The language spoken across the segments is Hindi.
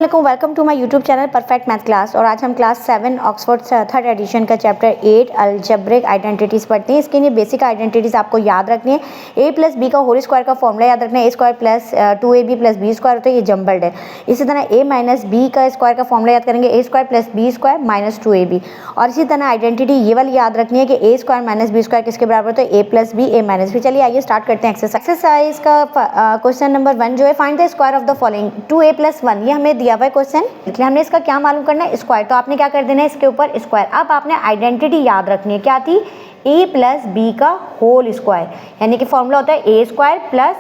Welcome to my YouTube channel perfect math class. और आज हम क्लास 7 ऑक्सफोर्ड थर्ड एडिशन का चैप्टर 8 अलजेब्रिक आइडेंटिटीज़ पढ़ते हैं। इसके लिए बेसिक आइडेंटिटीज़ आपको याद रखनी है। a प्लस बी का होल स्क्वायर का फॉर्मूला याद रखना है। a square plus 2ab plus B square होता है, ये जम्बल्ड है। इसी तरह a माइनस बी का स्क्वायर का फॉर्मूला याद करेंगे, a square plus B square minus 2ab। और इसी तरह आइडेंटिटी ये वाली याद रखनी है कि a square minus B square किसके बराबर होता है, a plus B a minus B. चलिए आइए स्टार्ट करते हैं एक्सरसाइज का। क्वेश्चन नंबर 1 जो है, find the square of the following 2a plus 1। ये हमें दिया हुआ है क्वेश्चन, इसलिए हमने इसका क्या मालूम करना है, स्क्वायर। तो आपने क्या कर देना है, इसके ऊपर स्क्वायर। अब आपने आइडेंटिटी याद रखनी है, क्या थी, a प्लस बी का होल स्क्वायर, यानी कि फॉर्मूला होता है a square plus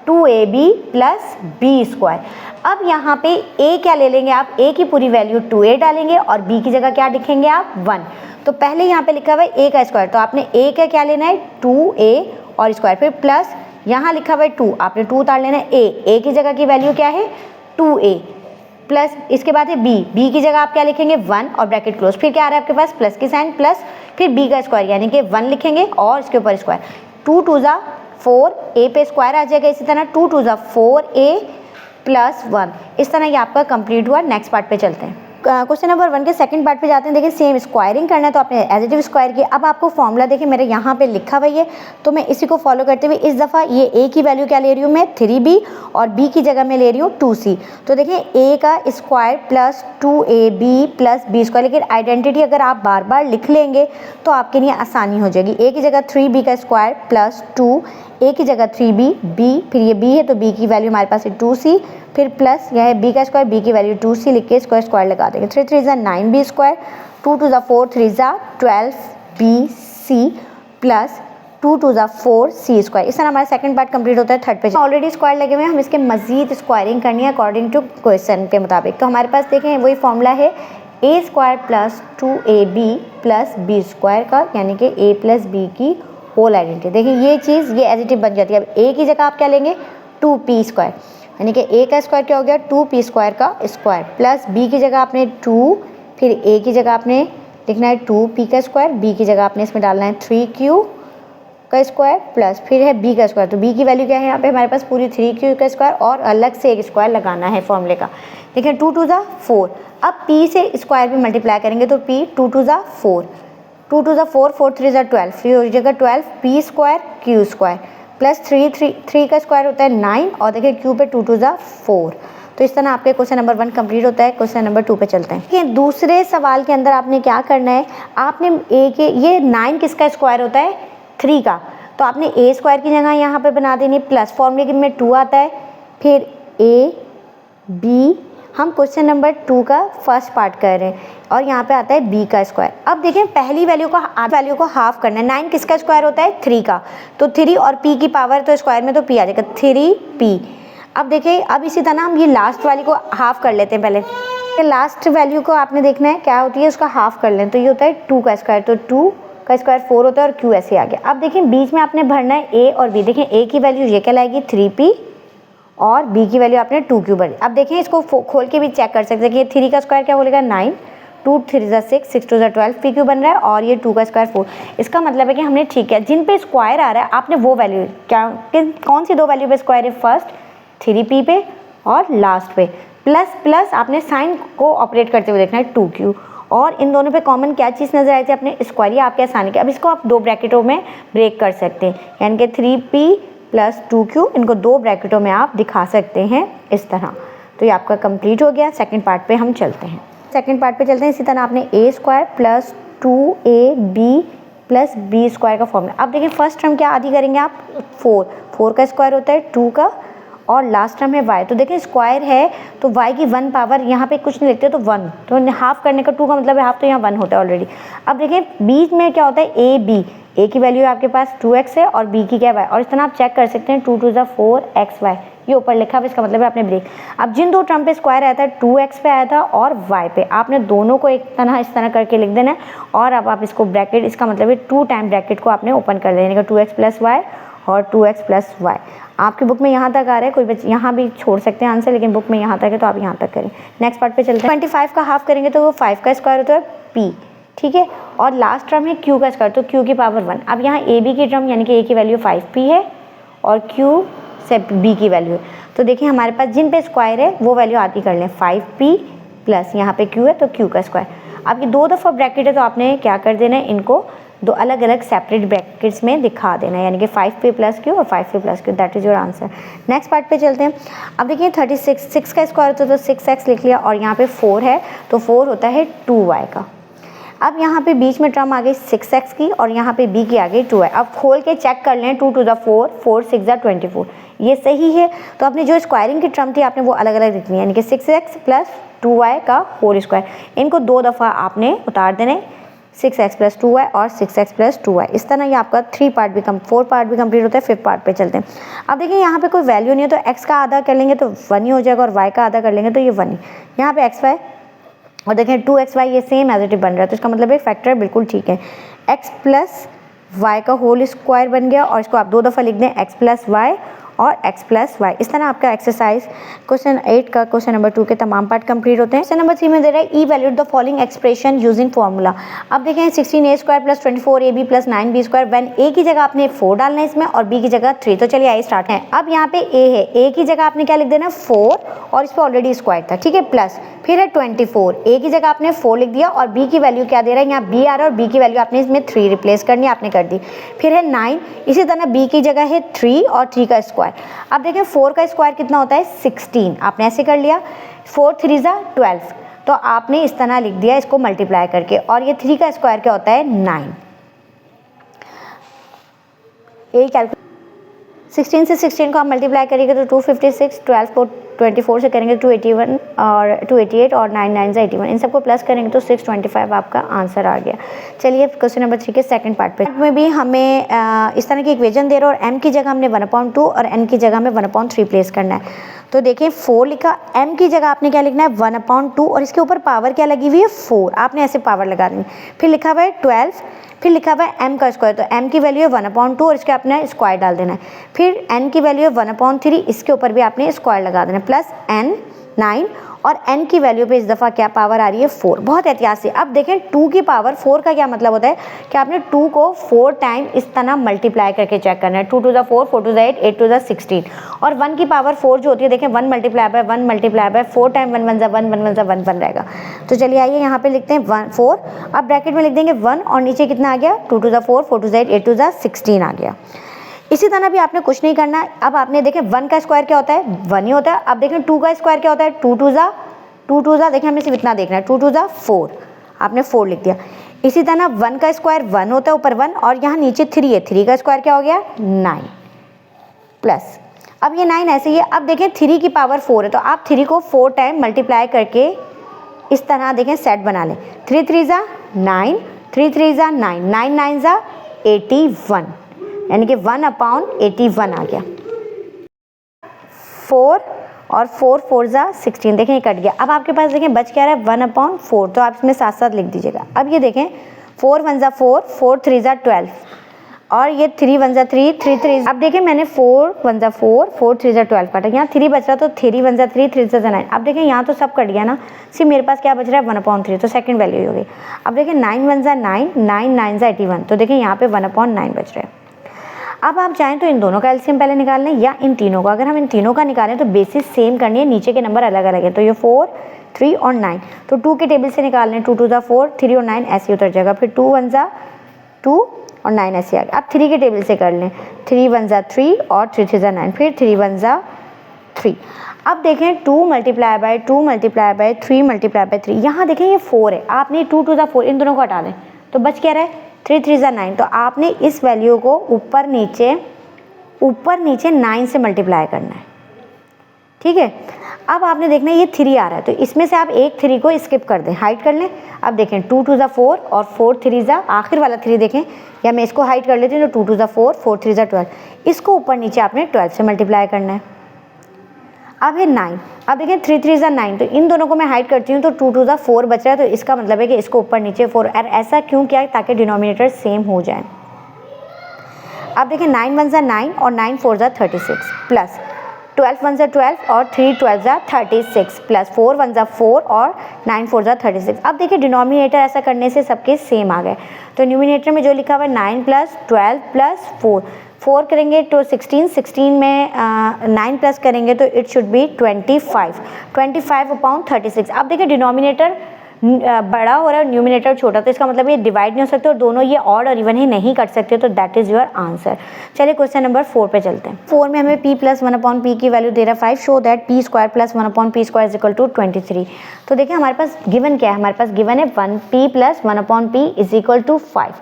2ab plus B square. अब यहाँ पे a क्या ले लेंगे आप, a की पूरी वैल्यू 2a डालेंगे और b की जगह क्या लिखेंगे आप, 1। तो पहले यहाँ पे लिखा हुआ है a का स्क्वायर, तो आपने a का क्या लेना है, 2a और स्क्वायर, फिर प्लस यहाँ लिखा हुआ है 2, आपने 2 उतार लेना है। a की जगह की वैल्यू क्या है, 2a प्लस, इसके बाद है b की जगह आप क्या लिखेंगे, 1 और ब्रैकेट क्लोज। फिर क्या आ रहा है आपके पास, प्लस की साइन, प्लस फिर b का स्क्वायर यानी कि 1 लिखेंगे और इसके ऊपर स्क्वायर। 2 2 जा 4, a पे स्क्वायर आ जाएगा। इसी तरह 2 2 जा 4a प्लस 1। इस तरह ये आपका कंप्लीट हुआ। नेक्स्ट पार्ट पे चलते हैं। क्वेश्चन नंबर 1 के सेकंड पार्ट पे जाते हैं। देखिए सेम स्क्वायरिंग करना है, तो आपने एज इट इज स्क्वायर किया। अब आपको फॉर्मूला देखिए मेरे यहाँ पे लिखा हुआ है, तो मैं इसी को फॉलो करते हुए इस दफ़ा ये a की वैल्यू क्या ले रही हूँ मैं, 3b, और b की जगह मैं ले रही हूँ 2c। तो देखिए a का square plus 2ab plus B square. लेकिन आइडेंटिटी अगर आप बार बार लिख लेंगे तो आपके लिए आसानी हो जाएगी। a की जगह 3b का स्क्वायर प्लस 2, a की जगह 3b, b, फिर ये b है तो b की वैल्यू हमारे पास है 2c, फिर प्लस यह है b का स्क्वायर, b की वैल्यू 2c लिख के स्क्वायर स्क्वायर लगा देंगे। 3 3 = 9b square, 2 2 = 4, 3 = 12bc plus 2 2 = 4c square. इस तरह हमारा सेकंड पार्ट कंप्लीट होता है। थर्ड पे ऑलरेडी स्क्वायर लगे हुए हैं, हम इसके मजीद स्क्वायरिंग करनी है अकॉर्डिंग टू क्वेश्चन के मुताबिक। तो हमारे पास देखें वही फॉर्मूला है, a square plus 2ab plus B square का, यानी कि a प्लस बी की होल आइडेंटिटी। देखिए ये चीज़ ये एज इट इज बन जाती है। अब a की जगह आप क्या लेंगे, 2p स्क्वायर, यानी कि a का स्क्वायर क्या हो गया, 2p स्क्वायर का स्क्वायर, प्लस b की जगह आपने 2, फिर a की जगह आपने लिखना है 2p का स्क्वायर, b की जगह आपने इसमें डालना है 3q का स्क्वायर, प्लस फिर है b का स्क्वायर। तो b की वैल्यू क्या है यहाँ पे हमारे पास, पूरी 3q का स्क्वायर और अलग से एक स्क्वायर लगाना है फॉर्मूले का। देखिए 2 2 = 4। अब p से स्क्वायर भी मल्टीप्लाई करेंगे तो p 2 2 = 4, 2 2 = 4, 4 3 = 12, फिर हो जाएगा 12p square q square plus 3 का स्क्वायर होता है 9, और देखिए q पे 2 2 = 4। तो इस तरह आपके क्वेश्चन नंबर 1 कंप्लीट होता है। क्वेश्चन नंबर 2 पे चलते हैं। देखिए दूसरे सवाल के अंदर आपने क्या करना है, आपने a के, ये 9 किसका स्क्वायर होता है, 3 का, तो आपने a स्क्वायर की जगह यहाँ पे बना देनी प्लस, फॉर्मूले में 2 आता है, फिर a b, हम क्वेश्चन नंबर 2 का फर्स्ट पार्ट कर रहे हैं, और यहाँ पे आता है b का स्क्वायर। अब देखें पहली वैल्यू को हाफ करना है। 9 किसका स्क्वायर होता है, 3 का, तो 3 और p की पावर तो स्क्वायर में तो p आ जाएगा, 3p। अब देखिए अब इसी तरह हम ये लास्ट वाली को हाफ कर लेते हैं। पहले लास्ट वैल्यू को आपने देखना है क्या होती है, उसका हाफ कर लें, तो ये होता है 2 का स्क्वायर, तो 2 का स्क्वायर 4 होता है और q ऐसे आ गया। अब देखिए बीच में आपने भरना है a और b। देखिए a की वैल्यू ये क्या लाएगी, 3p, और b की वैल्यू आपने 2q भरी। अब देखें इसको खोल के भी चेक कर सकते हैं कि 3 का स्क्वायर क्या बोलेगा, 9, 2 3 = 6, 6 2 = 12, pq बन रहा है, और ये 2 का स्क्वायर 4। इसका मतलब है कि हमने ठीक है, जिन पे स्क्वायर आ रहा है आपने वो वैल्यू क्या, कौन सी दो वैल्यू पे स्क्वायर है, फर्स्ट 3p पे और लास्ट पे प्लस प्लस आपने साइन को ऑपरेट करते हुए देखना है 2q, और इन दोनों पे कॉमन क्या चीज़ नजर आई थी, अपने स्क्वायर, ये आपके आसानी के। अब इसको आप दो ब्रैकेटों में ब्रेक कर सकते हैं, यानी कि 3p प्लस 2q, इनको दो ब्रैकेटों में आप दिखा सकते हैं इस तरह। तो ये आपका कंप्लीट हो गया। सेकंड पार्ट पे हम चलते हैं। सेकंड पार्ट पे चलते हैं। इसी तरह आपने a square plus 2ab plus B square का फॉर्मूला। अब देखिए फर्स्ट टर्म क्या आधी करेंगे आप, 4 का स्क्वायर होता है 2 का, और लास्ट टर्म है y। तो देखिए स्क्वायर है तो y की 1 पावर, यहाँ पे कुछ नहीं लिखते तो 1, तो हाफ करने का 2 का मतलब है हाफ, तो यहाँ 1 होता है ऑलरेडी। अब देखिए बीच में क्या होता है, a b, a की वैल्यू आपके पास 2x है और b की क्या y, और इस तरह आप चेक कर सकते हैं 2 2 = 4xy, ये ऊपर लिखा हुआ, इसका मतलब है आपने ब्रेक। अब जिन दो टर्म पे स्क्वायर आया था, 2x पे आया था और y पे, आपने दोनों को एक तरह इस तरह करके लिख देना है, और अब आप इसको ब्रैकेट, इसका मतलब है 2 टाइम ब्रैकेट को आपने ओपन कर लेने का, 2x + y और 2x + y। आपकी बुक में यहाँ तक आ रहा है, कोई बच्चे यहाँ भी छोड़ सकते हैं आंसर, लेकिन बुक में यहाँ तक है तो आप यहाँ तक करें। नेक्स्ट पार्ट पे चलते हैं। 25 का हाफ करेंगे तो वो 5 का स्क्वायर होता है p, ठीक है, और लास्ट टर्म है q का स्क्वायर, तो q की पावर 1। अब यहाँ ab की टर्म यानी कि a की वैल्यू 5p है और q से b की वैल्यू है। तो देखिए हमारे पास जिन पे स्क्वायर है वो वैल्यू आती कर लें, 5p प्लस यहाँ पे q है तो q का स्क्वायर। अब ये 2 दफ़ा ब्रैकेट है तो आपने क्या कर देना है, इनको 2 अलग अलग सेपरेट ब्रैकेट्स में दिखा देना है, यानी कि 5p प्लस q और 5p plus q, that is your answer. Next part पे चलते हैं। अब देखिए 36, 6 का स्क्वायर होता है तो 6x लिख लिया, और यहाँ पे 4 है तो 4 होता है 2y का। अब यहाँ पे बीच में टर्म आ गई 6x की और यहाँ पे b की आ गई 2y। अब खोल के चेक कर लें, 2 टू द 4, 4 6 ज़ा 24, ये सही है। तो आपने जो स्क्वायरिंग की टर्म थी आपने वो अलग अलग लिखनी है, यानी कि 6x प्लस 2y का होल स्क्वायर। इनको 2 दफ़ा आपने उतार देने, 6x प्लस 2y और 6x प्लस 2y। इस तरह ये आपका 4 पार्ट भी कंप्लीट होता है। 5th पार्ट पे चलते हैं। अब देखिए यहाँ पे कोई वैल्यू नहीं है तो x का आधा कर लेंगे तो 1 ही हो जाएगा, और y का आधा कर लेंगे तो ये 1 ही। यहाँ पे xy और देखें 2xy ये सेम एज इट इज बन रहा है, तो इसका मतलब एक फैक्टर बिल्कुल ठीक है। x प्लस वाई का होल स्क्वायर बन गया, और इसको आप 2 दफ़ा लिख दें, x प्लस वाई और x प्लस वाई। इस तरह आपका एक्सरसाइज क्वेश्चन 8 का क्वेश्चन नंबर 2 के तमाम पार्ट कंप्लीट होते हैं। क्वेश्चन नंबर 3 में दे रहा है evaluate the following expression using formula. अब देखें 16a square plus 24ab plus 9b square, when a की जगह आपने 4 डालना है इसमें और b की जगह 3। तो चलिए आइए स्टार्ट है। अब यहाँ पे a है, a की जगह आपने क्या लिख देना, 4, और इस पर ऑलरेडी स्क्वायर था, ठीक है, प्लस फिर है 24, a की जगह आपने 4 लिख दिया, और b की वैल्यू क्या दे रहा है, यहाँ b आ रहा है और b की वैल्यू आपने इसमें 3 रिप्लेस करनी है, आपने कर दी। फिर है 9, इसी तरह b की जगह है 3 और 3 का स्क्वायर। अब देखें 4 का स्क्वायर कितना होता है, 16, आपने ऐसे कर लिया, 4 3 ज़ा 12, तो आपने इस तरह लिख दिया इसको मल्टीप्लाई करके, और ये 3 का स्क्वायर क्या होता है, 9। यही कैलकुलेट 16 से 16 को आप मल्टीप्लाई करेंगे तो 256, 12 को 24 से करेंगे 281 और 288 और 9 9 से 81, इन सबको प्लस करेंगे तो 625 आपका आंसर आ गया। चलिए क्वेश्चन नंबर 3 के सेकंड पार्ट पे में भी हमें इस तरह की इक्वेशन दे रहा है, और m की जगह हमने 1/2 और n की जगह हमें 1/3 प्लेस करना है। तो देखिए 4 लिखा, m की जगह आपने क्या लिखना है, 1/2, और इसके ऊपर पावर क्या लगी हुई है, 4, आपने ऐसे पावर लगा देनी। फिर लिखा हुआ है 12, फिर लिखा हुआ है m का स्क्वायर, तो m की वैल्यू है 1/2 और इसके आपने स्क्वायर डाल देना है। फिर n की वैल्यू है 1/3, इसके ऊपर भी आपने स्क्वायर लगा देना है, प्लस n 9, और n की वैल्यू पे इस दफ़ा क्या पावर आ रही है, 4। बहुत एहतियात से। अब देखें 2 की पावर 4 का क्या मतलब होता है कि आपने 2 को 4 टाइम इस तरह मल्टीप्लाई करके चेक करना है, 2 to the 4, 4 to the 8, 8 to the 16, और 1 की पावर 4 जो होती है, देखें 1 multiply by 1 multiply by 4 time 1 1 ज़ा 1 1 1 ज़ा 1 1 रहेगा। तो चलिए आइए यहाँ पे लिखते हैं 4, अब ब्रैकेट में लिख देंगे 1, और नीचे कितना आ गया, 2 to the 4, 4 to the 8, 8 to the 16 आ गया। इसी तरह भी आपने कुछ नहीं करना। अब आपने देखें 1 का स्क्वायर क्या होता है, 1 ही होता है। अब देखें 2 का स्क्वायर क्या होता है, 2 टू ज़ा देखें हमें सिर्फ इतना देखना है, 2 टू ज़ा 4, आपने 4 लिख दिया। इसी तरह 1 का स्क्वायर 1 होता है, ऊपर 1, और यहाँ नीचे 3 है, 3 का स्क्वायर क्या हो गया, 9 प्लस, अब ये 9 ऐसे ही है। अब देखें 3 की पावर 4 है, तो आप 3 को 4 टाइम मल्टीप्लाई करके इस तरह देखें सेट बना लें, 3 3 ज़ा 9, 3 3 ज़ा 9, 9 9 ज़ा 81, यानी कि 1/81 आ गया। 4 और 4 4 ज़ा 16, देखें ये कट गया। अब आपके पास देखें बच क्या रहा है, 1/4, तो आप इसमें साथ साथ लिख दीजिएगा। अब ये देखें 4 1 ज़ा 4, 4 3 ज़ा 12, और ये 3 1 ज़ा 3, 3 3, अब देखें मैंने 4 1 ज़ा 4, 4 3 ज़ा 12 काटा, यहाँ 3 बच रहा तो 3 1 ज़ा 3, 3 ज़ा 9। अब देखें यहाँ तो सब कट गया ना, सिर्फ मेरे पास क्या बच रहा है, 1/3, तो सेकंड वैल्यू हो गई। अब देखें 9 1 ज़ा 9, 9 9 ज़ा 81, तो देखें यहाँ पे 1/9 बच रहा है। अब आप चाहें तो इन दोनों का एलसीएम पहले निकाल लें, या इन तीनों का। अगर हम इन तीनों का निकालें तो बेसिस सेम करनी है, नीचे के नंबर अलग अलग है, तो ये 4 3 और 9, तो 2 के टेबल से निकाल लें, 2 टू ज़ा 4, 3 और 9 ऐसे उतर जाएगा। फिर 2 1 ज़ा 2 और 9 ऐसे आ गया। अब 3 के टेबल से कर लें, 3 1 ज़ा 3 और 3 3 ज़ा 9, फिर 3 1 ज़ा 3। अब देखें 2 multiply by 2 multiply by 3 multiply by 3, यहाँ देखें ये 4 है, आपने 2 टू ज़ा 4 इन दोनों को हटा दें, तो बच क्या रहे, 3 3 ज़ा 9, तो आपने इस वैल्यू को ऊपर नीचे 9 से मल्टीप्लाई करना है, ठीक है। अब आपने देखना है ये 3 आ रहा है, तो इसमें से आप एक 3 को स्किप कर दें, हाइड कर लें। अब देखें 2 टू ज़ा 4 और 4 3 ज़ा, आखिर वाला 3 देखें, या मैं इसको हाइड कर लेती हूँ, तो 2 टू ज़ा 4, 4 3 ज़ा 12, इसको ऊपर नीचे आपने 12 से मल्टीप्लाई करना है। अब है 9, अब देखें 3 3 ज़ा 9, तो इन दोनों को मैं हाइड करती हूँ, तो 2 टू ज़ा 4 बच रहा है, तो इसका मतलब है कि इसको ऊपर नीचे 4, और ऐसा क्यों किया, ताकि डिनोमिनेटर सेम हो जाए। अब देखें 9 1 ज़ा 9 और 9 4 ज़ा 36, प्लस 12 1 ज़ा 12 और 3 12 ज़ा 36, प्लस 4 1 ज़ा 4 और 9 4 ज़ा 36। अब देखिए डिनोमिनेटर ऐसा करने से सबके सेम आ गए, तो न्यूमिनेटर में जो लिखा हुआ है 9 प्लस 12 प्लस 4, 4 करेंगे तो 16 में 9 प्लस करेंगे तो इट शुड बी 25 अपॉन 36। अब देखिए डिनोमिनेटर बड़ा हो रहा है और न्यूमिनेटर छोटा, तो इसका मतलब ये डिवाइड नहीं हो सकते और दोनों ये ऑड और इवन ही नहीं कर सकते, तो दैट इज़ योर आंसर। चलिए क्वेश्चन नंबर 4 पे चलते हैं। 4 में हमें p प्लस 1 अपॉन पी की वैल्यू दे रहा है 5, show that p square plus 1 upon P square is equal to 23। तो देखिए हमारे पास गिवन क्या है, हमारे पास गिवन है 1p plus 1 upon P is equal to 5।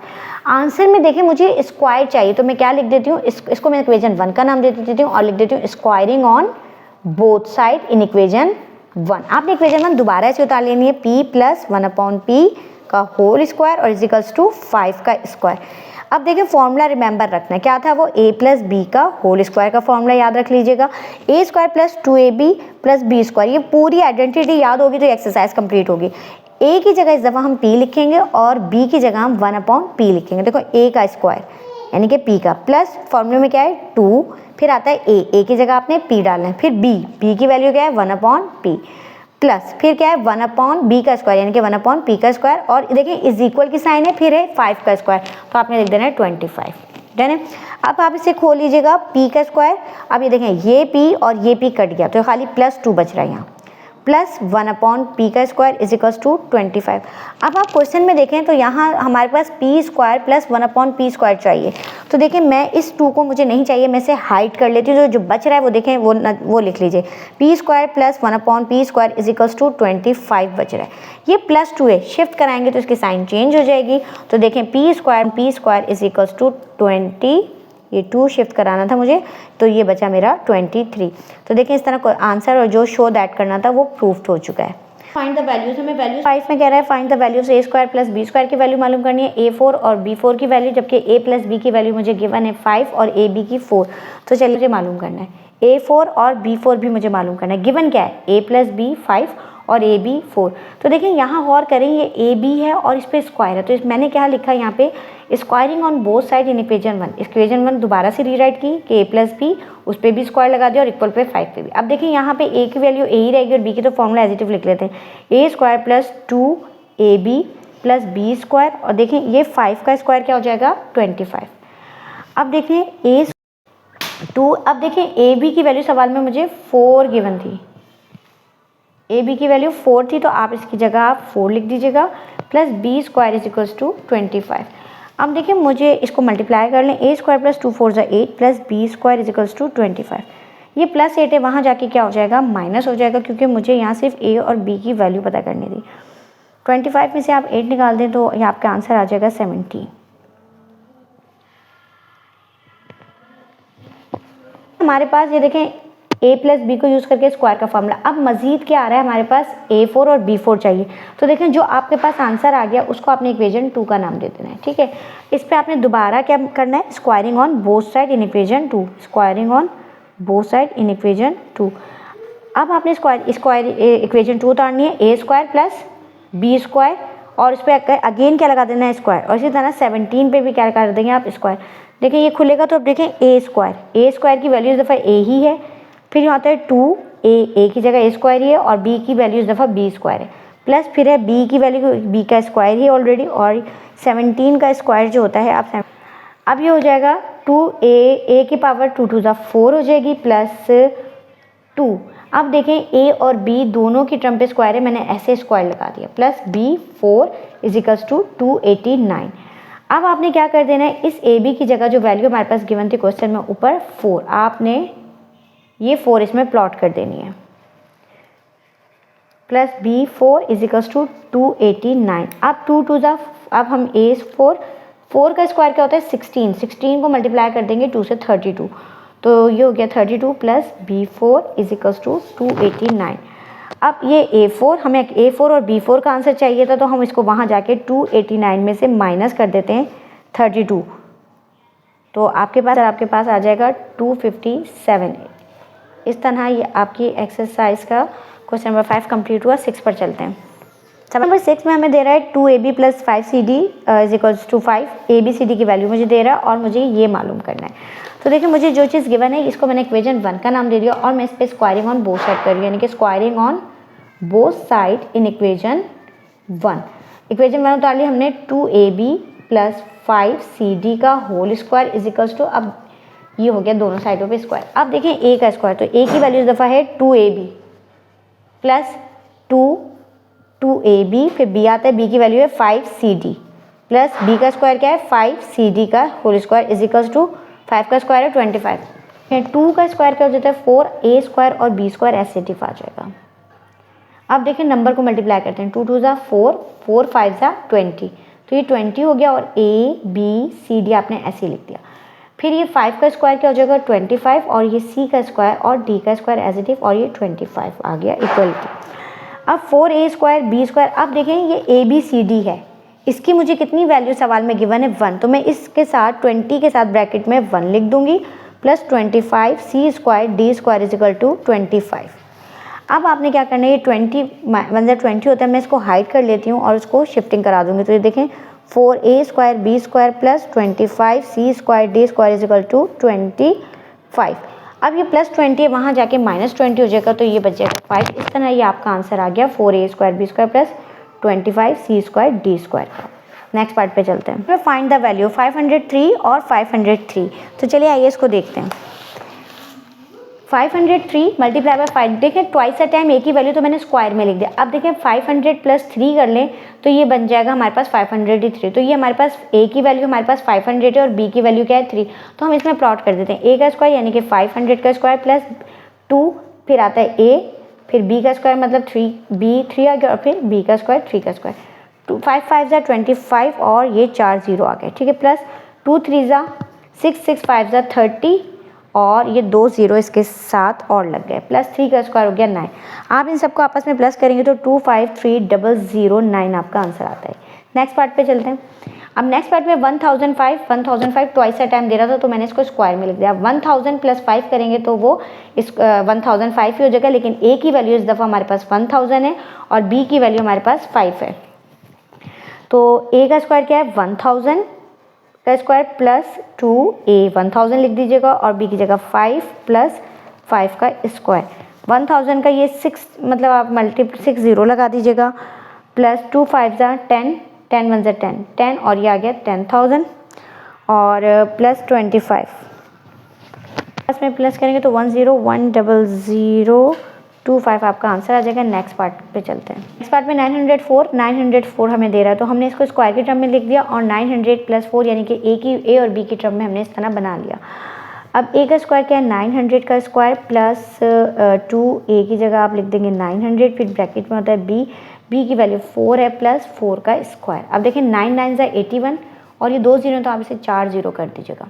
Answer में देखिए मुझे स्क्वायर चाहिए, तो मैं क्या लिख देती हूँ, इसको मैं इक्वेशन 1 का नाम दे देती हूँ और लिख देती हूँ squaring on both side in equation 1। आपने इक्वेशन 1 दोबारा ऐसे उतार लेनी है, p प्लस 1 अपॉन पी का होल स्क्वायर और इजिकल्स टू 5 का स्क्वायर। अब देखिए फॉर्मूला रिमेंबर रखना है, क्या था वो, a प्लस बी का होल स्क्वायर का फॉर्मूला याद रख लीजिएगा, a square plus 2ab plus B square. ये पूरी आइडेंटिटी याद होगी तो एक्सरसाइज कंप्लीट होगी। a की जगह इस दफ़ा हम p लिखेंगे और b की जगह हम 1 अपॉन पी लिखेंगे। देखो a का स्क्वायर यानी कि p का, प्लस फॉर्मूले में क्या है 2, फिर आता है a की जगह आपने p डालना है, फिर b की वैल्यू क्या है 1 अपॉन पी, प्लस फिर क्या है 1 अपॉन बी का स्क्वायर यानी कि 1 अपॉन पी का स्क्वायर, और देखिए इज इक्वल की साइन है, फिर है 5 का स्क्वायर, तो आपने लिख देना है 25। डन है। अब आप इसे खोल लीजिएगा p का स्क्वायर। अब ये देखें ये p और ये p कट गया तो खाली +2 बच रहा है यहाँ, प्लस 1 अपॉन पी का स्क्वायर इज इक्वल्स टू 25। अब आप क्वेश्चन में देखें तो यहाँ हमारे पास P square plus 1 upon P square चाहिए, तो देखिए मैं इस 2 को मुझे नहीं चाहिए, मैं इसे हाइड कर लेती हूँ, जो बच रहा है वो देखें वो लिख लीजिए, P square plus 1 upon P square is equals to 25 बच रहा है। ये +2 है, शिफ्ट कराएंगे तो इसकी साइन चेंज हो जाएगी, तो देखें P square is equals to 20, ये 2 शिफ्ट कराना था मुझे, तो ये बचा मेरा 23। तो देखें इस तरह को आंसर और जो शो दैट करना था वो प्रूफ्ड हो चुका है। फाइंड द वैल्यूज, हमें वैल्यूज 5 में कह रहा है find the values a square plus B square की वैल्यू मालूम करनी है, a4 और b4 की वैल्यू, जबकि a प्लस b की वैल्यू मुझे गिवन है 5 और ab की 4। तो चलिए मुझे मालूम करना है a4 और b4 भी मुझे मालूम करना है। गिवन क्या है, a प्लस बी 5 और ए बी 4। तो देखिए यहाँ गौर करें, ये ए बी है और इस पर स्क्वायर है, तो मैंने क्या लिखा है यहाँ पे, squaring on both side in equation 1। Equation 1 दोबारा से रीराइट की कि ए प्लस बी, उस पर भी स्क्वायर लगा दिया और इक्वल पे 5 पे भी। अब देखिए यहाँ पे ए की वैल्यू ए ही रहेगी और बी की तो फॉर्मूला एजिटिव लिख लेते हैं, a square plus 2ab plus B square, और देखें ये 5 का स्क्वायर क्या हो जाएगा 25। अब देखें अब देखें ए बी की वैल्यू सवाल में मुझे 4 गिवन थी, ए बी की वैल्यू 4 थी, तो आप इसकी जगह आप 4 लिख दीजिएगा, plus B square is equals to 25। अब देखिए मुझे इसको मल्टीप्लाई कर लें, a square plus 2 4 8 plus B square is equals to 25। ये +8 है, वहाँ जाके क्या हो जाएगा माइनस हो जाएगा, क्योंकि मुझे यहाँ सिर्फ ए और बी की वैल्यू पता करनी थी। 25 में से आप 8 निकाल दें तो ये आपका आंसर आ जाएगा 70। हमारे पास ये देखें a प्लस बी को यूज़ करके स्क्वायर का फॉर्मूला। अब मजीद क्या आ रहा है हमारे पास, a4 और b4 चाहिए, तो देखें जो आपके पास आंसर आ गया उसको आपने इक्वेशन 2 का नाम दे देना है। ठीक है, इस पे आपने दोबारा क्या करना है, squaring on both side in equation 2, squaring on both side in equation 2। अब आपने स्क्वायर इक्वेशन 2 उतारनी है, ए स्क्वायर प्लस बी स्क्वायर, और इस पर अगेन क्या लगा देना है स्क्वायर, और इसी तरह 17 पे भी क्या कर देंगे आप स्क्वायर। देखिए ये खुलेगा तो अब देखें ए स्क्वायर की वैल्यू इस दफ़ा ए ही है, फिर यहाँ आता है 2a की जगह a स्क्वायर ही है, और b की वैल्यू इस दफ़ा b स्क्वायर है, प्लस फिर है b की वैल्यू b का स्क्वायर ही ऑलरेडी, और 17 का स्क्वायर जो होता है आप अब ये हो जाएगा 2a की पावर 2 2 4 हो जाएगी प्लस 2। अब देखें a और b दोनों की टर्म पे स्क्वायर है, मैंने ऐसे स्क्वायर लगा दिया, plus b4 is equals to 289। अब आपने क्या कर देना है, इस a b की जगह जो वैल्यू हमारे पास गिवन थी क्वेश्चन में ऊपर 4, आपने ये 4 इसमें प्लॉट कर देनी है, plus b4 is equals to 289। अब 2 2 अब हम a4 का स्क्वायर क्या होता है 16 को मल्टीप्लाई कर देंगे 2 से 32, तो ये हो गया 32 plus b4 is equals to 289। अब ये a4, हमें a4 और b4 का आंसर चाहिए था, तो हम इसको वहाँ जाके 289 में से माइनस कर देते हैं 32, तो आपके पास आ जाएगा 257। इस तरह ये आपकी एक्सरसाइज का क्वेश्चन नंबर 5 कंप्लीट हुआ। 6 पर चलते हैं। नंबर 6 में हमें दे रहा है 2ab plus 5cd is equals to 5, abcd की वैल्यू मुझे दे रहा है और मुझे ये मालूम करना है। तो देखिए मुझे जो चीज़ गिवन है इसको मैंने इक्वेशन 1 का नाम दे दिया, और मैं इस पर स्क्वायरिंग ऑन बोथ साइड कर रही हूँ, यानी कि squaring on both side in equation 1। Equation 1 उतार ली हमने, 2ab प्लस 5cd का whole square is equals to, अब ये हो गया दोनों साइडों पे स्क्वायर। अब देखें a का स्क्वायर, तो a की वैल्यू इस दफ़ा है 2ab प्लस 2ab, फिर b आता है, b की वैल्यू है 5cd प्लस b का स्क्वायर क्या है 5cd का whole square is equals to 5 का स्क्वायर है 25, फिर 2 का स्क्वायर क्या हो जाता है 4a स्क्वायर और b स्क्वायर ऐसे डिफ आ जाएगा। अब देखें नंबर को मल्टीप्लाई करते हैं, 2 2 ज़ा 4, 4 5 ज़ा 20, तो ये 20 हो गया और a b c d आपने ऐसे लिख दिया। फिर ये 5 का स्क्वायर क्या हो जाएगा 25 और ये c का स्क्वायर और d का स्क्वायर एज इट इज और ये 25 आ गया इक्वलिटी। अब 4a स्क्वायर b स्क्वायर, अब देखें ये a b c d है, इसकी मुझे कितनी वैल्यू सवाल में गिवन है 1, तो मैं इसके साथ 20 के साथ ब्रैकेट में 1 लिख दूंगी plus 25 c square d square is equal to 25। अब आपने क्या करना है, ये 20 होता है, मैं इसको हाइड कर लेती हूँ और उसको शिफ्टिंग करा दूंगी। तो ये देखें 4a square b square plus 25 c square d square is equal to 25। अब ये प्लस 20 है, वहाँ जाके -20 हो जाएगा, तो ये बच जाएगा 5। इस तरह ये आपका आंसर आ गया 4a square b square plus 25 c square d square का। नेक्स्ट पार्ट पे चलते हैं, फाइंड द वैल्यू 503 और 503। तो चलिए आइए इसको देखते हैं। 503 मल्टीप्लाई बाय 5, देखें ट्वाइस अ टाइम एक ही वैल्यू तो मैंने स्क्वायर में लिख दिया। अब देखें 500 प्लस 3 कर लें तो ये बन जाएगा हमारे पास 503। तो ये हमारे पास a की वैल्यू हमारे पास 500 है और b की वैल्यू क्या है 3, तो हम इसमें प्लॉट कर देते हैं। a का स्क्वायर यानी कि 500 का स्क्वायर प्लस 2, फिर आता है a, फिर b का स्क्वायर मतलब 3b 3 आ गया और फिर b का स्क्वायर 3 का स्क्वायर, 2 5 5 ज़ा 25 और ये 4 0 आ गए, ठीक है, प्लस 2 3 ज़ा 6 6 5 ज़ा 30 और ये 2 0 इसके साथ और लग गए, प्लस 3 का स्क्वायर हो गया 9। आप इन सबको आपस में प्लस करेंगे तो 253009 आपका आंसर आता है। नेक्स्ट पार्ट पे चलते हैं। अब नेक्स्ट पार्ट में 1005 ट्वाइस अ टाइम दे रहा था तो मैंने इसको स्क्वायर में लिख दिया। 1000 प्लस 5 करेंगे तो वो इस 1005 ही हो जाएगा, लेकिन a की वैल्यू इस दफ़ा हमारे पास 1000 है और b की वैल्यू हमारे पास 5 है। तो a का स्क्वायर क्या है 1000 का स्क्वायर प्लस 2a 1000 लिख दीजिएगा और b की जगह 5 प्लस 5 का स्क्वायर, 1000 का ये 6 मतलब आप 6 0 लगा दीजिएगा, प्लस 2 5 ज़ा 10 10 1 ज़ा 10 10 और ये आ गया 10,000 और प्लस 25 में प्लस करेंगे तो 101025 आपका आंसर आ जाएगा। नेक्स्ट पार्ट पे चलते हैं। नेक्स्ट पार्ट में 904 हमें दे रहा है तो हमने इसको स्क्वायर की टर्म में लिख दिया और 900 प्लस 4 यानी कि a और b की टर्म में हमने इस तरह बना लिया। अब a का स्क्वायर क्या है 900 का स्क्वायर प्लस 2a की जगह आप लिख देंगे 900, फिर ब्रैकेट में होता है b की वैल्यू 4 है प्लस 4 का स्क्वायर। अब देखें 9 9 ज़ा 81 और ये 2 0 तो आप इसे 4 0 कर दीजिएगा।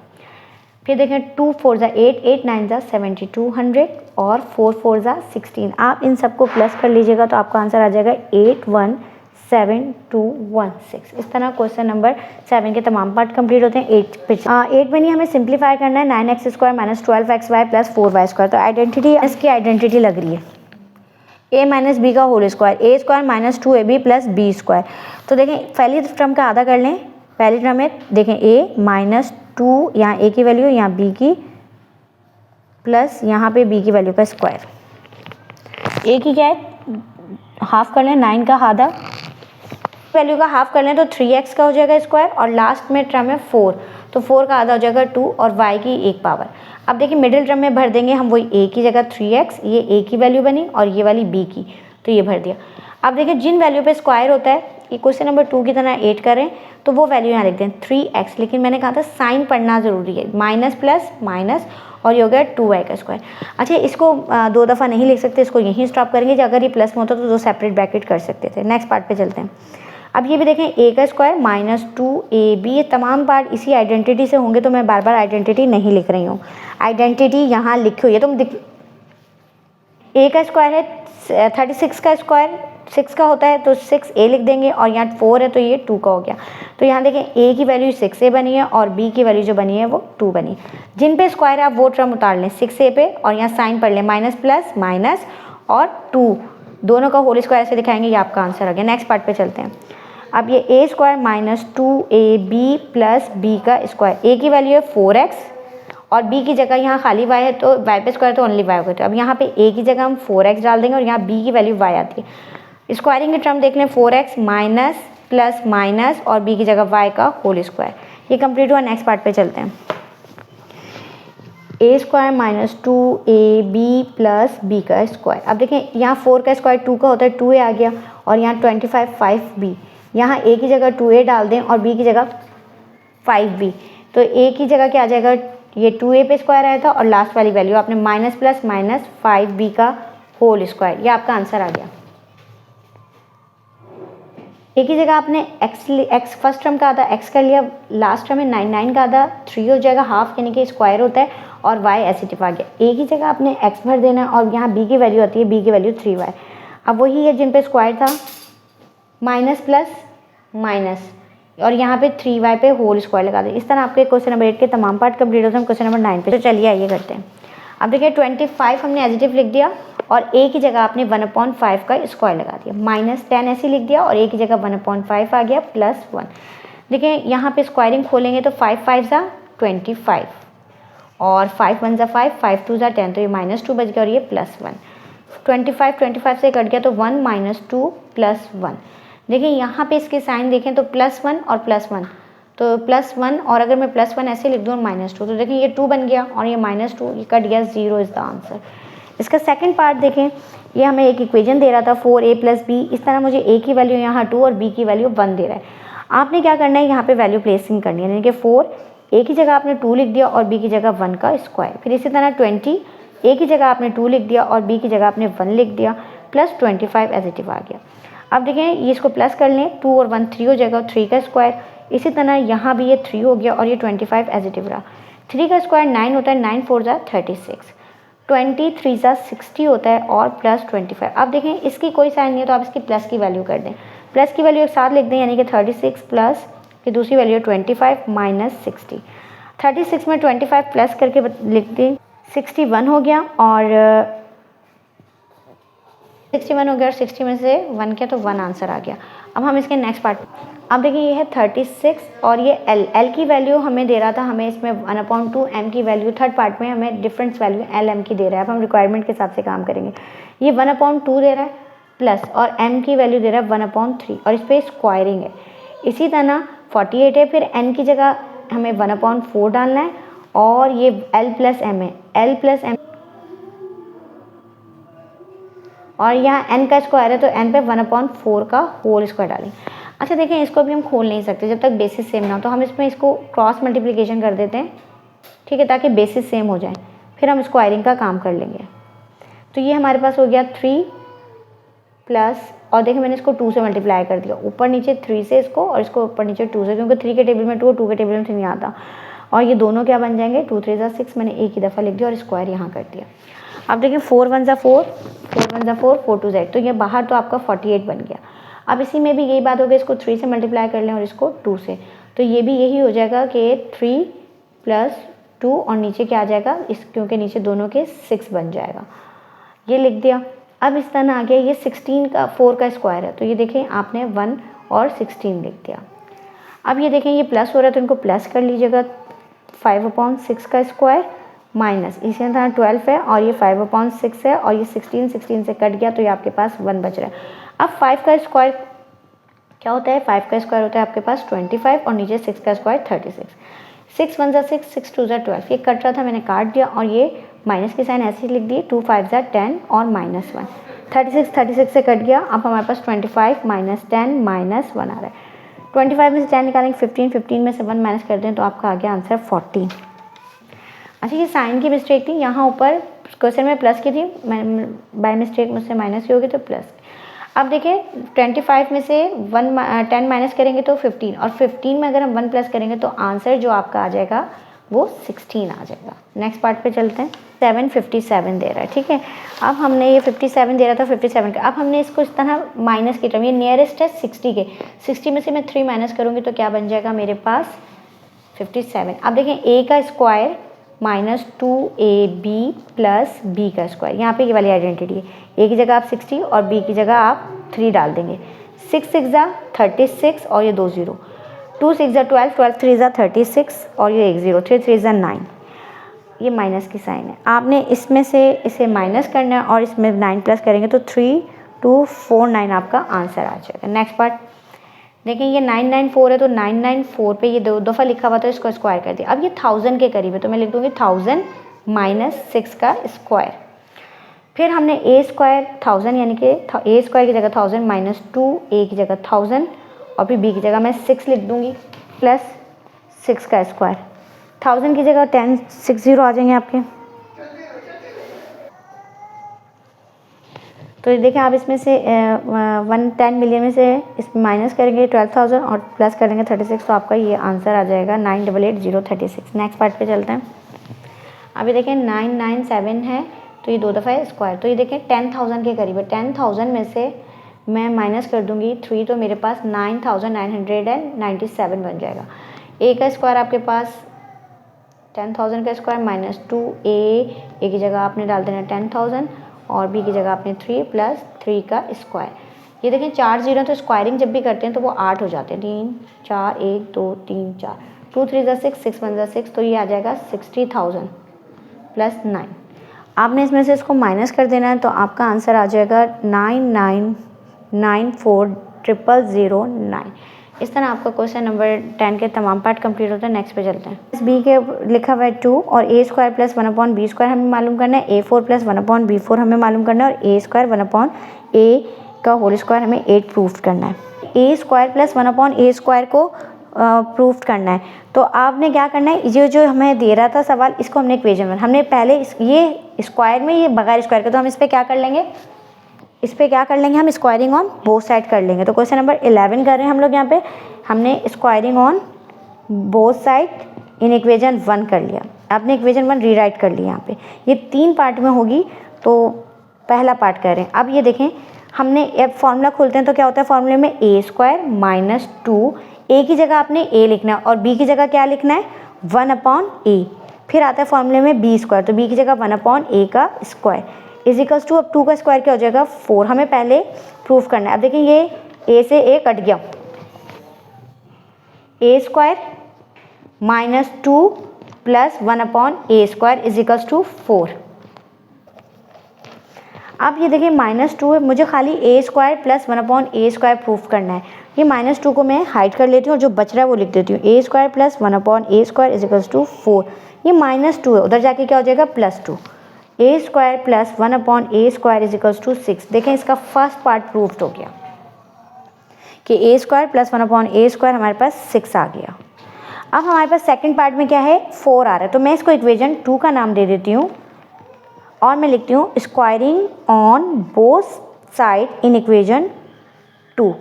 फिर देखें 2 4 ज़ा 8 8 9 ज़ा 7200 और 4 4 ज़ा 16। आप इन सबको प्लस कर लीजिएगा तो आपका आंसर आ जाएगा 817216। इस तरह क्वेश्चन नंबर 7 के तमाम पार्ट कंप्लीट होते हैं। 8 में नहीं हमें सिंप्लीफाई करना है 9x square minus 12xy plus 4y square. तो आइडेंटिटी इसकी आइडेंटिटी लग रही है a माइनस बी का whole square, a square minus 2ab plus b square. तो देखें पहली टर्म का आधा कर लें, पहली टर्म में देखें a माइनस 2 यहाँ a की वैल्यू यहाँ b की प्लस यहाँ पे b की वैल्यू का स्क्वायर, a की क्या है हाफ कर लें 9 का आधा, वैल्यू का हाफ कर लें तो 3x का हो जाएगा स्क्वायर और लास्ट में टर्म है 4 तो 4 का आधा हो जाएगा 2 और y की 1 पावर। अब देखिए मिडिल टर्म में भर देंगे हम वही a की जगह 3x, ये a की वैल्यू बनी और ये वाली b की, तो ये भर दिया। अब देखिए जिन वैल्यू पे स्क्वायर होता है ये क्वेश्चन नंबर 2 की तरह 8 करें तो वो वैल्यू यहाँ लिख दें 3x, लेकिन मैंने कहा था साइन पढ़ना ज़रूरी है, माइनस प्लस माइनस और ये हो गया 2y का स्क्वायर। अच्छा इसको 2 दफ़ा नहीं लिख सकते, इसको यहीं स्टॉप करेंगे, अगर ये प्लस में होता तो 2 सेपरेट ब्रैकेट कर सकते थे। नेक्स्ट पार्ट पे चलते हैं। अब ये भी देखें a का स्क्वायर माइनस 2ab, ये तमाम पार्ट इसी आइडेंटिटी से होंगे तो मैं बार बार आइडेंटिटी नहीं लिख रही हूँ, आइडेंटिटी यहाँ लिखी हुई है तुम a का स्क्वायर है 36 का स्क्वायर 6 का होता है तो 6a लिख देंगे और यहाँ 4 है तो ये 2 का हो गया। तो यहाँ देखें a की वैल्यू 6a बनी है और b की वैल्यू जो बनी है वो 2 बनी। जिन पे स्क्वायर है आप वो टर्म उतार लें 6a पे और यहाँ साइन पढ़ लें माइनस प्लस माइनस और 2 दोनों का होल स्क्वायर ऐसे दिखाएंगे, ये आपका आंसर आ गया। नेक्स्ट पार्ट पे चलते हैं। अब ये a square minus 2ab plus b का स्क्वायर, a की वैल्यू है 4x और b की जगह यहाँ खाली y है तो y पे स्क्वायर तो ओनली y होगा। तो अब यहाँ पे a की जगह हम 4x डाल देंगे और यहाँ b की वैल्यू y आती है। स्क्वायरिंग की टर्म देख लें 4x माइनस प्लस माइनस और b की जगह y का होल स्क्वायर, ये कंप्लीट हुआ। नेक्स्ट पार्ट पे चलते हैं। A square minus 2ab plus B का स्क्वायर। अब देखें यहाँ 4 का स्क्वायर 2 का होता है, 2a आ गया, और यहाँ 25 5b, यहाँ a की जगह 2a डाल दें और b की जगह 5b, तो a की जगह क्या आ जाएगा, ये 2a पे स्क्वायर आया था और लास्ट वाली वैल्यू आपने माइनस प्लस माइनस 5b का होल स्क्वायर, ये आपका आंसर आ गया। एक ही जगह आपने x फर्स्ट टर्म का आधा x कर लिया, लास्ट टर्म में 9 का आधा 3 हो जाएगा, हाफ यानी कि स्क्वायर होता है, और y एसिटिव आ गया। एक ही जगह आपने x भर देना और यहाँ b की वैल्यू आती है, b की वैल्यू 3y। अब वही है जिन पे स्क्वायर था, माइनस प्लस माइनस, और यहाँ पे 3y पे होल स्क्वायर लगा दें। इस तरह आपके क्वेश्चन नंबर 8 के तमाम पार्ट कंप्लीट होते हैं। क्वेश्चन नंबर 9 पे तो चलिए आइए करते हैं। अब देखिए 25 हमने एजिटिव लिख दिया और a की जगह आपने 1/5 का स्क्वायर लगा दिया, माइनस 10 ऐसे लिख दिया और a की जगह 1/5 आ गया प्लस 1। देखिए यहाँ पे स्क्वायरिंग खोलेंगे तो 5 5 ज़ा 25 और 5 1 ज़ा 5, 5 2 ज़ा 10, तो ये -2 बच गया और ये +1। 25 से कट गया तो 1 - 2 +1। देखिए यहाँ पे इसके साइन देखें तो +1 और +1, तो +1, और अगर मैं +1 ऐसे लिख दूँ और -2, तो देखिए ये 2 बन गया और ये -2, ये कट गया, 0 इज़ द आंसर। इसका सेकंड पार्ट देखें, ये हमें एक इक्वेशन दे रहा था 4a + b, इस तरह मुझे a की वैल्यू यहाँ 2 और b की वैल्यू 1 दे रहा है। आपने क्या करना है, यहाँ पे वैल्यू प्लेसिंग करनी है, यानी कि 4 a की जगह आपने 2 लिख दिया और b की जगह 1 का स्क्वायर। फिर इसी तरह 20 a की जगह आपने 2 लिख दिया और b की जगह आपने 1 लिख दिया, प्लस 25 एजिटिव आ गया। अब देखें ये इसको प्लस कर लें, 2 और 1 3 हो जाएगा, 3 का स्क्वायर। इसी तरह यहाँ भी ये 3 हो गया और ये 25 एजिटिव रहा। 3 का स्क्वायर 9 होता है, 9 4 ज़ा 36, 23 ज़ा 60 होता है और प्लस 25। अब देखें इसकी कोई साइन नहीं है तो आप इसकी प्लस की वैल्यू कर दें, प्लस की वैल्यू एक साथ लिख दें, यानी कि 36 प्लस की दूसरी वैल्यू 25 माइनस 60। 36 में 25 प्लस करके लिख दें, 61 हो गया, और 61 हो गया और 60 में से 1 किया तो 1 आंसर आ गया। अब हम इसके नेक्स्ट पार्ट, अब देखिए ये है 36 और ये L की वैल्यू हमें दे रहा था, हमें इसमें 1/2 m की वैल्यू, थर्ड पार्ट में हमें डिफरेंस वैल्यू L m की दे रहा है। अब हम रिक्वायरमेंट के हिसाब से काम करेंगे। ये 1/2 दे रहा है प्लस, और m की वैल्यू दे रहा है 1/3 और इस पर स्क्वायरिंग है। इसी तरह 48 है, फिर n की जगह हमें 1/4 डालना है, और ये L + m है, L + m, और यहाँ n का स्क्वायर है तो n पे 1/4 का होल स्क्वायर डालें। अच्छा देखें इसको भी हम खोल नहीं सकते जब तक बेसिस सेम ना हो, तो हम इसमें इसको क्रॉस मल्टीप्लिकेशन कर देते हैं, ठीक है, ताकि बेसिस सेम हो जाए, फिर हम स्क्वायरिंग का काम कर लेंगे। तो ये हमारे पास हो गया 3 प्लस, और देखिए मैंने इसको 2 से मल्टीप्लाई कर दिया, ऊपर नीचे 3 से इसको और इसको ऊपर नीचे 2 से, क्योंकि 3 के टेबल में 2 और 2 के टेबल में 3 आता, और ये दोनों क्या बन जाएंगे, 2 3 ज़ा 6, मैंने एक ही दफ़ा लिख दिया और स्क्वायर यहाँ कर दिया। अब देखिए 4 1 ज़ा 4, 4 1 ज़ा 4, 4 2 ज़ा 8, तो ये बाहर तो आपका 48 बन गया। अब इसी में भी यही बात हो गई, इसको 3 से मल्टीप्लाई कर लें और इसको 2 से, तो ये भी यही हो जाएगा कि 3 + 2 और नीचे क्या आ जाएगा, इस क्योंकि नीचे दोनों के 6 बन जाएगा, ये लिख दिया। अब इस तरह आ गया, ये 16 का 4 का स्क्वायर है, तो ये देखें आपने 1 और 16 लिख दिया। अब ये देखें ये प्लस हो रहा है तो इनको प्लस कर लीजिएगा, 5/6 का स्क्वायर माइनस, इसी तरह 12 है और ये 5/6 है, और ये 16 से कट गया तो ये आपके पास 1 बच रहा है। अब 5 का स्क्वायर क्या होता है, 5 का स्क्वायर होता है आपके पास 25 और नीचे 6 का स्क्वायर 36, 6 1 ज़ा 6, 6 2 ज़ा 12, ये कट रहा था मैंने काट दिया, और ये माइनस की साइन ऐसे ही लिख दिए, 2 5 ज़ा 10 और -1, 36 से कट गया। अब हमारे पास 25 - 10 - 1 आ रहा है। 25 में से 10 निकालेंगे 15, 15 में से 1 माइनस कर दें तो आपका आ गया आंसर 14। अच्छा ये साइन की मिस्टेक थी, यहाँ ऊपर क्वेश्चन में प्लस की थी, मैं बाय मिस्टेक मुझसे माइनस की होगी तो प्लस। अब देखिए 25 में से 10 माइनस करेंगे तो 15, और 15 में अगर हम 1 प्लस करेंगे तो आंसर जो आपका आ जाएगा वो 16 आ जाएगा। नेक्स्ट पार्ट पे चलते हैं। 757 दे रहा है, ठीक है। अब हमने ये 57 दे रहा था 57 का, अब हमने इसको इस तरह माइनस की टर्म, ये नियरेस्ट है 60 के, 60 में से मैं 3 माइनस करूँगी तो क्या बन जाएगा मेरे पास 57। अब देखें a का स्क्वायर -2ab प्लस b का स्क्वायर, यहाँ पे ये वाली आइडेंटिटी है, a की जगह आप 60 और b की जगह आप 3 डाल देंगे। 6 6 ज़ा 36 और ये 2 0, 2 6 ज़ा 12, 12 3 ज़ा 36 और ये 1 0, 3 3 ज़ा 9, ये माइनस की साइन है। आपने इसमें से इसे माइनस करना है और इसमें 9 प्लस करेंगे तो 3 2 4 9 आपका आंसर आ जाएगा। नेक्स्ट पार्ट देखिए ये 994 है तो 994 पे ये 2 दफ़ा लिखा हुआ था, इसको स्क्वायर कर दिया। अब ये 1000 के करीब है तो मैं लिख दूँगी 1000 माइनस 6 का स्क्वायर। फिर हमने ए स्क्वायर 1000 यानी कि ए स्क्वायर की जगह 1000 माइनस 2 ए की जगह 1000 और फिर बी की जगह मैं 6 लिख दूंगी प्लस 6 का स्क्वायर। 1000 की जगह 10 6 0 आ जाएंगे आपके। तो ये देखें आप इसमें से 110 मिलियन में से इसमें माइनस करेंगे 12,000 और प्लस करेंगे 36 तो आपका ये आंसर आ जाएगा 988036। नेक्स्ट पार्ट पे चलते हैं। अभी देखें 997 है तो ये 2 दफ़ा है स्क्वायर। तो ये देखें 10,000 के करीब है। 10,000 में से मैं माइनस कर दूंगी 3 तो मेरे पास 9,997 बन जाएगा। ए का स्क्वायर आपके पास 10,000 का स्क्वायर माइनस 2 ए की जगह आपने डाल देना 10,000 और बी की जगह आपने 3 प्लस 3 का स्क्वायर। ये देखें 4 0 तो स्क्वायरिंग जब भी करते हैं तो वो 8 हो जाते हैं। 3 4 1 2 3 4 2 3 6 6 1 6 तो ये आ जाएगा 60,000 प्लस 9। आपने इसमें से इसको माइनस कर देना है तो आपका आंसर आ जाएगा 99940009। इस तरह आपका क्वेश्चन नंबर 10 के तमाम पार्ट कंप्लीट होते हैं। नेक्स्ट पे चलते हैं। बी के लिखा हुआ है 2 और ए स्क्वायर प्लस 1/b स्क्वायर हमें मालूम करना है। A4 प्लस 1/b4 हमें मालूम करना है और ए स्क्वायर 1/a का होल स्क्वायर हमें 8 प्रूफ करना है। ए स्क्वायर प्लस 1/a स्क्वायर को प्रूफ करना है तो आपने क्या करना है, ये जो हमें दे रहा था सवाल इसको हमने इक्वेशन में हमने पहले ये स्क्वायर में ये बगैर स्क्वायर के तो हम इस पर क्या कर लेंगे, इस पर क्या कर लेंगे हम स्क्वायरिंग ऑन बोथ साइड कर लेंगे। तो क्वेश्चन नंबर 11 कर रहे हैं हम लोग। यहाँ पे हमने squaring on both side in equation 1 कर लिया। आपने इक्वेशन 1 रीराइट कर लिया। यहाँ पे ये 3 पार्ट में होगी तो पहला पार्ट कर रहे हैं। अब ये देखें हमने अब फॉर्मूला खोलते हैं तो क्या होता है फॉर्मूले में ए स्क्वायर माइनस 2 ए की जगह आपने ए लिखना है और बी की जगह क्या लिखना है 1/a। फिर आता है फॉर्मूले में बी स्क्वायर तो बी की जगह 1/a का स्क्वायर इजिकल्स टू अब 2 का स्क्वायर क्या हो जाएगा 4। हमें पहले प्रूफ करना है। अब देखिए ये a से a कट गया। a square minus 2 plus 1/a square is equals to 4। अब ये देखिए -2 है, मुझे खाली a square plus 1/a square proof करना है। ये -2 को मैं हाइड कर लेती हूँ और जो बच रहा है वो लिख देती हूँ। a square plus 1/a square is equals to 4। ये -2 है, उधर जाके क्या हो जाएगा +2। a square plus 1/a square is equals to 6। देखें इसका फर्स्ट पार्ट प्रूफ्ड हो गया कि a square plus 1/a square हमारे पास 6 आ गया। अब हमारे पास सेकंड पार्ट में क्या है 4 आ रहा है तो मैं इसको इक्वेशन 2 का नाम दे देती हूँ और मैं लिखती हूँ squaring on both side in equation 2।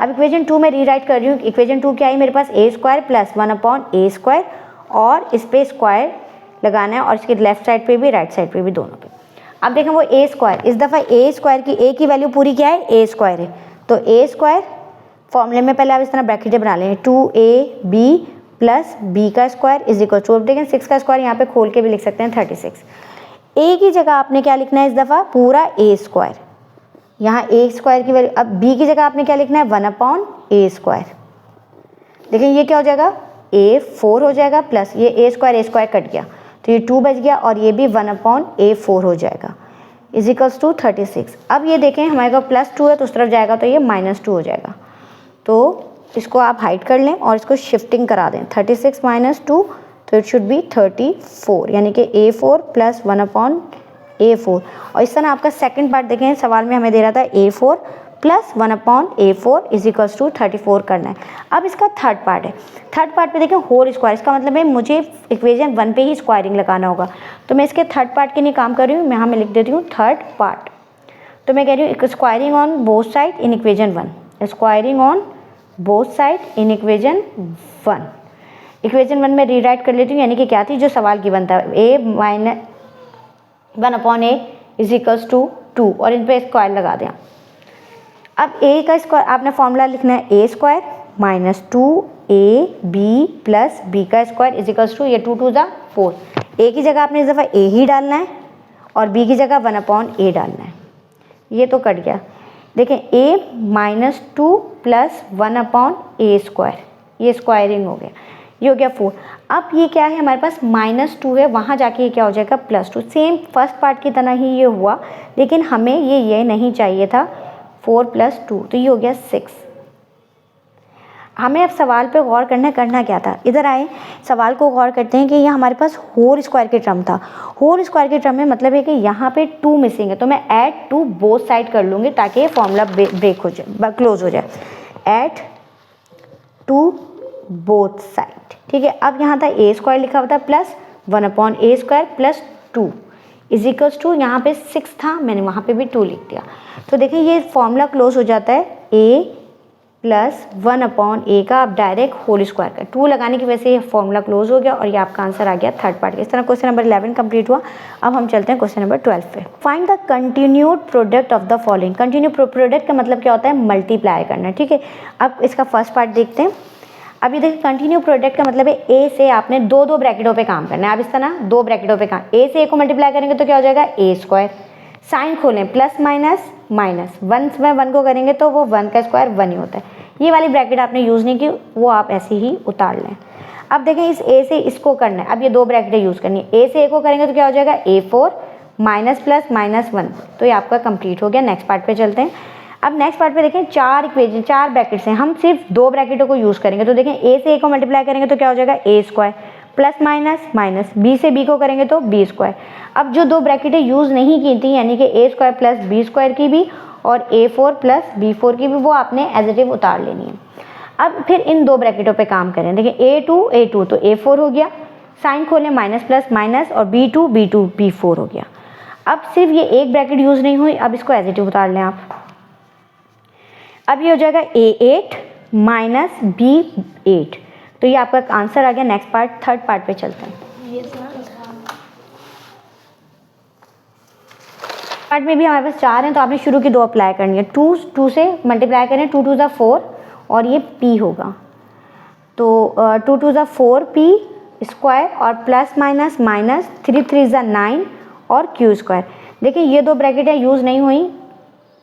अब इक्वेशन 2 में रीराइट कर रही हूँ। इक्वेशन 2 क्या आई मेरे पास a square plus 1/a square और इस पर स्क्वायर लगाना है और इसके लेफ्ट साइड पे भी राइट साइड पे भी दोनों पे। अब देखें वो a स्क्वायर इस दफ़ा a स्क्वायर की a की वैल्यू पूरी क्या है a स्क्वायर है तो a स्क्वायर फॉर्मूले में पहले आप इस तरह ब्रैकेटें बना लें 2ab प्लस b का स्क्वायर इज इक्वल टू अब देखें 6 का स्क्वायर यहाँ पे खोल के भी लिख सकते हैं 36। a की जगह आपने क्या लिखना है इस दफ़ा पूरा a स्क्वायर, यहाँ a स्क्वायर की वैल्यू। अब b की जगह आपने क्या लिखना है 1/a स्क्वायर। देखिए ये क्या हो जाएगा a4 हो जाएगा प्लस ये a स्क्वायर कट गया तो ये 2 बच गया और ये भी 1/a4 हो जाएगा इज इक्वल्स टू 36। अब ये देखें हमारे पास +2 है तो उस तरफ जाएगा तो ये -2 हो जाएगा। तो इसको आप हाइड कर लें और इसको शिफ्टिंग करा दें 36 - 2 तो इट शुड बी 34 यानी कि a4 प्लस 1/a4। और इस तरह आपका सेकंड पार्ट देखें सवाल में हमें दे रहा था a4 plus 1/a4 is equals to 34 करना है। अब इसका थर्ड पार्ट है। थर्ड पार्ट पे देखें होल स्क्वायर, इसका मतलब है मुझे इक्वेशन 1 पे ही स्क्वायरिंग लगाना होगा तो मैं इसके थर्ड पार्ट के लिए काम कर रही हूँ। मैं यहाँ मैं लिख देती हूँ थर्ड पार्ट। तो मैं कह रही हूँ squaring on both side in equation 1, squaring on both side in equation 1। Equation 1 में रीराइट कर लेती हूँ यानी कि क्या थी जो सवाल की बनता है a minus 1/a is equals to 2 और इन पर स्क्वायर लगा दें। अब a का स्क्वायर आपने फॉर्मूला लिखना है a square minus 2ab plus b का स्क्वायर इज इक्वल्स टू ये 2 2 ज़ा 4। a की जगह आपने इस दफ़ा a ही डालना है और b की जगह 1/a डालना है। ये तो कट गया। देखें a -2 प्लस 1/a स्क्वायर ये स्क्वायरिंग हो गया, ये हो गया 4। अब ये क्या है हमारे पास -2 है, वहाँ जाके ये क्या हो जाएगा +2। सेम फर्स्ट पार्ट की तरह ही ये हुआ लेकिन हमें ये नहीं चाहिए था 4 + 2 तो ये हो गया 6। हमें अब सवाल पे गौर करना क्या था, इधर आए सवाल को गौर करते हैं कि ये हमारे पास होल स्क्वायर के टर्म था। होल स्क्वायर के टर्म में मतलब है कि यहाँ पे 2 मिसिंग है, तो मैं ऐड टू बोथ साइड कर लूँगी ताकि ये फॉर्मूला ब्रेक हो जाए, क्लोज हो जाए। ऐड टू बोथ साइड, ठीक है। अब यहाँ था ए स्क्वायर लिखा हुआ था plus 1/a square plus 2 is equals to, यहाँ पे 6 था, मैंने वहाँ पे भी 2 लिख दिया। तो देखिए ये फॉर्मूला क्लोज हो जाता है a प्लस 1/a का, अब डायरेक्ट होल स्क्वायर का 2 लगाने की वजह से ये फॉर्मूला क्लोज हो गया और ये आपका आंसर आ गया थर्ड पार्ट का। इस तरह क्वेश्चन नंबर 11 कंप्लीट हुआ। अब हम चलते हैं क्वेश्चन नंबर 12 पे। Find the continued product of the following. Continue product का मतलब क्या होता है, मल्टीप्लाई करना, ठीक है। अब इसका फर्स्ट पार्ट देखते हैं। अब ये देखिए कंटिन्यू प्रोडक्ट का मतलब है ए से आपने दो ब्रैकेटों पे काम करना है। अब इस तरह 2 ब्रैकेटों पे काम, ए से ए को मल्टीप्लाई करेंगे तो क्या हो जाएगा a स्क्वायर, साइन खोलें प्लस माइनस माइनस, 1 में 1 को करेंगे तो वो 1 का स्क्वायर 1 ही होता है। ये वाली ब्रैकेट आपने यूज़ नहीं की, वो आप ऐसे ही उतार लें। अब देखें इस a से इसको करना है, अब ये 2 ब्रैकेटें यूज़ करनी है। a से a को करेंगे तो क्या हो जाएगा a4 माइनस प्लस माइनस 1, तो ये आपका कंप्लीट हो गया। नेक्स्ट पार्ट पे चलते हैं। अब नेक्स्ट पार्ट पे देखें 4 इक्वेशन, 4 ब्रैकेट्स हैं, हम सिर्फ 2 ब्रैकेटों को यूज़ करेंगे। तो देखें a से a को मल्टीप्लाई करेंगे तो क्या हो जाएगा a square plus minus minus, b से b को करेंगे तो b स्क्वायर। अब जो 2 ब्रैकेटें यूज़ नहीं की थी यानी कि a square plus b square की भी और a4 प्लस b4 की भी, वो आपने एज इट इज उतार लेनी है। अब फिर इन 2 ब्रैकेटों पे काम करें। देखिए a2 तो a4 हो गया, साइन खोलें माइनस प्लस माइनस और b2 b4 हो गया। अब सिर्फ ये एक ब्रैकेट यूज़ नहीं हुई, अब इसको एज इट इज उतार लें आप। अब ये हो जाएगा a8 माइनस b8, तो ये आपका आंसर आ गया। नेक्स्ट पार्ट, थर्ड पार्ट पे चलते हैं। पार्ट में भी हमारे पास 4 हैं, तो आपने शुरू की 2 अप्लाई करनी है। 2 से मल्टीप्लाई करें, 2 2 4 और ये p होगा, तो 2 2 4p स्क्वायर और प्लस माइनस माइनस 3 3 9 और q स्क्वायर। देखिए ये 2 ब्रैकेटें यूज़ नहीं हुई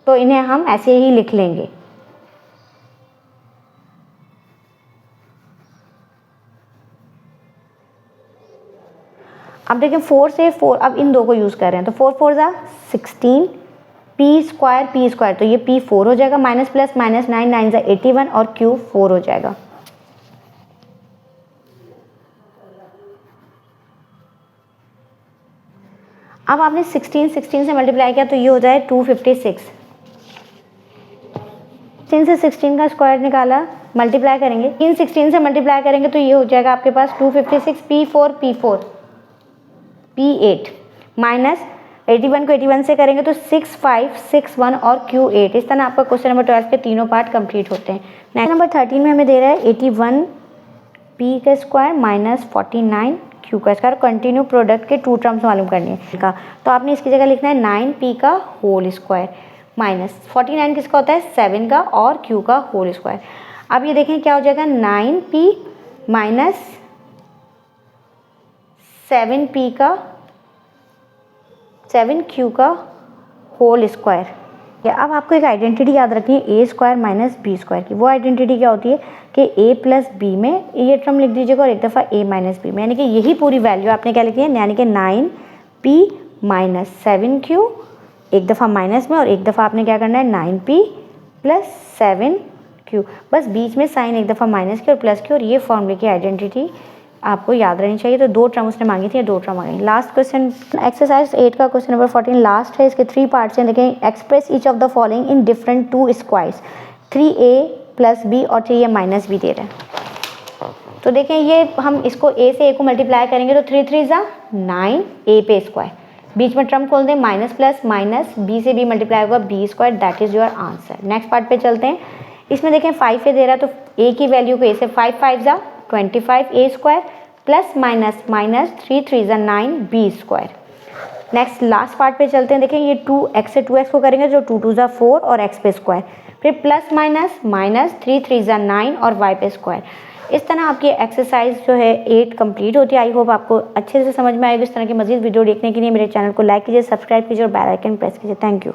तो इन्हें हम ऐसे ही लिख लेंगे। अब देखिए 4 से 4, अब इन 2 को यूज़ कर रहे हैं तो 4 4 ज़ा 16 p स्क्वायर, तो ये p4 हो जाएगा, माइनस प्लस माइनस 9 9 ज़ा 81 और q 4 हो जाएगा। अब आपने 16 से मल्टीप्लाई किया तो ये हो जाए 256। 16 से 16 का स्क्वायर निकाला, मल्टीप्लाई करेंगे, इन 16 से मल्टीप्लाई करेंगे तो ये हो जाएगा आपके पास 256 p4 p8 माइनस 81 को 81 से करेंगे तो 6 5 6 1 और q8। इस तरह आपका क्वेश्चन नंबर 12 के तीनों पार्ट कंप्लीट होते हैं। नेक्स्ट नंबर 13 में हमें दे रहा है 81 p का स्क्वायर माइनस 49 q का स्क्वायर। कंटिन्यू प्रोडक्ट के 2 टर्म्स मालूम करने का, तो आपने इसकी जगह लिखना है 9p का होल स्क्वायर माइनस 49 किसका होता है 7 का और q का होल स्क्वायर। अब ये देखें क्या हो जाएगा 9p माइनस 7p का 7q का होल स्क्वायर। अब आपको एक आइडेंटिटी याद रखनी है a square minus b square की। वो आइडेंटिटी क्या होती है कि a प्लस b में ये टर्म लिख दीजिएगा और एक दफ़ा a माइनस b में, यानी कि यही पूरी वैल्यू आपने क्या लिखी है, यानी कि 9p माइनस 7q, एक दफ़ा माइनस में और एक दफ़ा आपने क्या करना है 9p प्लस 7q, बस बीच में साइन एक दफ़ा माइनस की और प्लस की, और ये फॉर्मूले की आइडेंटिटी आपको याद रहनी चाहिए। तो 2 टर्म उसने मांगी थी, 2 टर्म आ गई। लास्ट क्वेश्चन एक्सरसाइज 8 का क्वेश्चन नंबर 14 लास्ट है। इसके 3 पार्ट्स हैं। देखें express each of the following in different 2 squares, 3a plus b और 3a माइनस b दे रहे हैं। तो देखें ये हम इसको a से a को मल्टीप्लाई करेंगे तो 3 3 ज़ा 9 a पे स्क्वायर, बीच में टर्म खोल दें माइनस प्लस माइनस b से b मल्टीप्लाई होगा b square, that is your answer. Next part पे चलते हैं। इसमें देखें 5a दे रहा है तो a की वैल्यू को a से 5 5 ज़ा 25a square plus minus minus 3 3 ज़ा 9 b square. Next last part पे चलते हैं। देखें ये 2x से 2x को करेंगे जो 2 2 ज़ा 4 और x पे स्क्वायर, फिर प्लस माइनस माइनस 3 3 ज़ा 9 और y पे स्क्वायर। इस तरह आपकी एक्सरसाइज जो है 8 कंप्लीट होती है। आई होप आपको अच्छे से समझ में आएगी। इस तरह की मजीद वीडियो देखने के लिए मेरे चैनल को लाइक कीजिए, सब्सक्राइब कीजिए और बेल आइकन प्रेस कीजिए। Thank you.